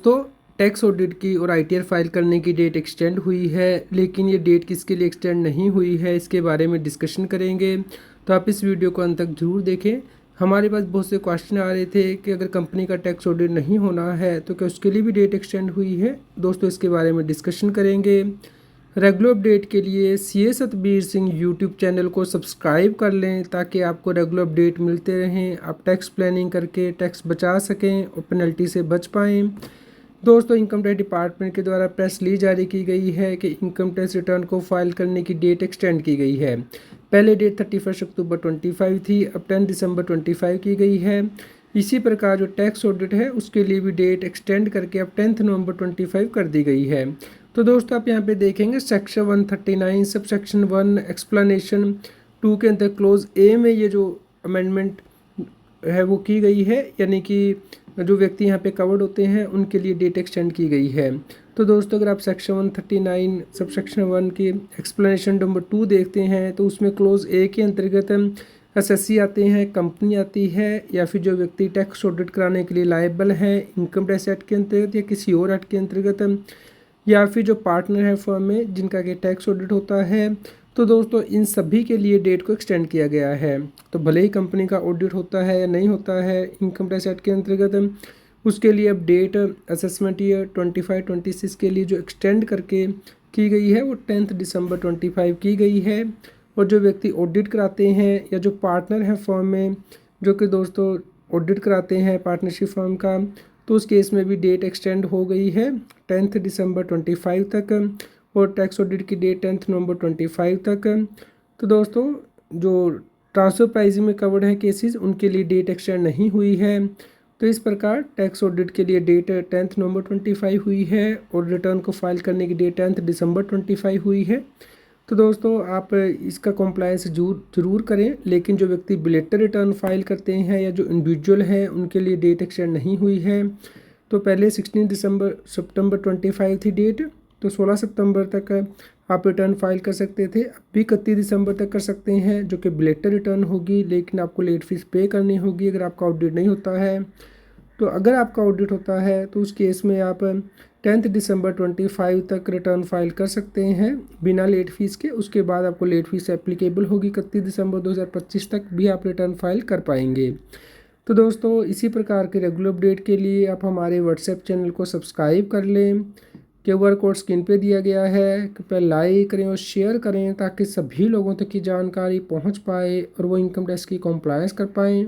दोस्तों tax audit की और आईटीआर फाइल करने की डेट एक्सटेंड हुई है, लेकिन ये डेट किसके लिए एक्सटेंड नहीं हुई है इसके बारे में डिस्कशन करेंगे। तो आप इस वीडियो को अंत तक जरूर देखें। हमारे पास बहुत से क्वेश्चन आ रहे थे कि अगर कंपनी का टैक्स ऑडिट नहीं होना है तो क्या उसके लिए भी डेट एक्सटेंड हुई है। दोस्तों इसके बारे में डिस्कशन करेंगे। रेगुलर अपडेट के लिए CA Satbir Singh YouTube channel को सब्सक्राइब कर लें ताकि आपको रेगुलर अपडेट मिलते रहें, आप टैक्स प्लानिंग करके टैक्स बचा सकें और पेनल्टी से बच पाएँ। दोस्तों इनकम टैक्स डिपार्टमेंट के द्वारा प्रेस रिलीज जारी की गई है कि इनकम टैक्स रिटर्न को फाइल करने की डेट एक्सटेंड की गई है। पहले डेट 31 अक्टूबर 25 थी, अब 10 दिसंबर 25 की गई है। इसी प्रकार जो टैक्स ऑडिट है उसके लिए भी डेट एक्सटेंड करके अब 10 नवंबर 25 कर दी गई है। तो दोस्तों आप यहाँ पे देखेंगे सेक्शन 139 सब सेक्शन 1 एक्सप्लेनेशन 2 के अंदर क्लोज ए में ये जो अमेंडमेंट है वो की गई है, यानी कि जो व्यक्ति यहाँ पे कवर्ड होते हैं उनके लिए डेट एक्सटेंड की गई है। तो दोस्तों अगर आप सेक्शन 139 सब सेक्शन 1 की एक्सप्लेनेशन नंबर 2 देखते हैं तो उसमें क्लोज ए के अंतर्गत एसएससी आते हैं, कंपनी आती है, या फिर जो व्यक्ति टैक्स ऑडिट कराने के लिए लायबल है इनकम टैक्स एक्ट के अंतर्गत या किसी और एक्ट के अंतर्गत, या फिर जो पार्टनर है फर्म में जिनका कि टैक्स ऑडिट होता है। तो दोस्तों इन सभी के लिए डेट को एक्सटेंड किया गया है। तो भले ही कंपनी का ऑडिट होता है या नहीं होता है इनकम टैक्स एक्ट के अंतर्गत, उसके लिए अब डेट असेसमेंट ईयर 25-26 के लिए जो एक्सटेंड करके की गई है वो 10 दिसंबर 25 की गई है। और जो व्यक्ति ऑडिट कराते हैं या जो पार्टनर है फर्म में जो कि दोस्तों ऑडिट कराते हैं पार्टनरशिप फर्म का, तो उस केस में भी डेट एक्सटेंड हो गई है 10 दिसंबर 25 तक और टैक्स ऑडिट की डेट 10 नवंबर 25 तक। तो दोस्तों जो ट्रांसफर प्राइसिंग में कवर्ड है केसेस उनके लिए डेट एक्सटेंड नहीं हुई है। तो इस प्रकार टैक्स ऑडिट के लिए डेट 10 नवंबर 25 हुई है और रिटर्न को फाइल करने की डेट 10 दिसंबर 25 हुई है। तो दोस्तों आप इसका कॉम्प्लायंस जरूर करें, लेकिन जो व्यक्ति बिलेटर रिटर्न फाइल करते हैं या जो इंडिविजुअल हैं उनके लिए डेट एक्सटेंड नहीं हुई है। तो पहले 16 सितंबर 25 थी डेट, तो 16 सितंबर तक आप रिटर्न फाइल कर सकते थे। अब भी 31 दिसंबर तक कर सकते हैं जो कि बिलेटर रिटर्न होगी, लेकिन आपको लेट फीस पे करनी होगी अगर आपका ऑडिट नहीं होता है। तो अगर आपका ऑडिट होता है तो उस केस में आप 10 दिसंबर 25 तक रिटर्न फाइल कर सकते हैं बिना लेट फीस के। उसके बाद आपको लेट फीस एप्लीकेबल होगी 31 दिसंबर 2025 तक भी आप रिटर्न फाइल कर पाएंगे। तो दोस्तों इसी प्रकार के रेगुलर अपडेट के लिए आप हमारे व्हाट्सएप चैनल को सब्सक्राइब कर लें। QR कोड स्क्रीन पे दिया गया है, कृपया लाइक करें और शेयर करें ताकि सभी लोगों तक की जानकारी पहुंच पाए और वो इनकम टैक्स की कॉम्प्लायंस कर पाएँ।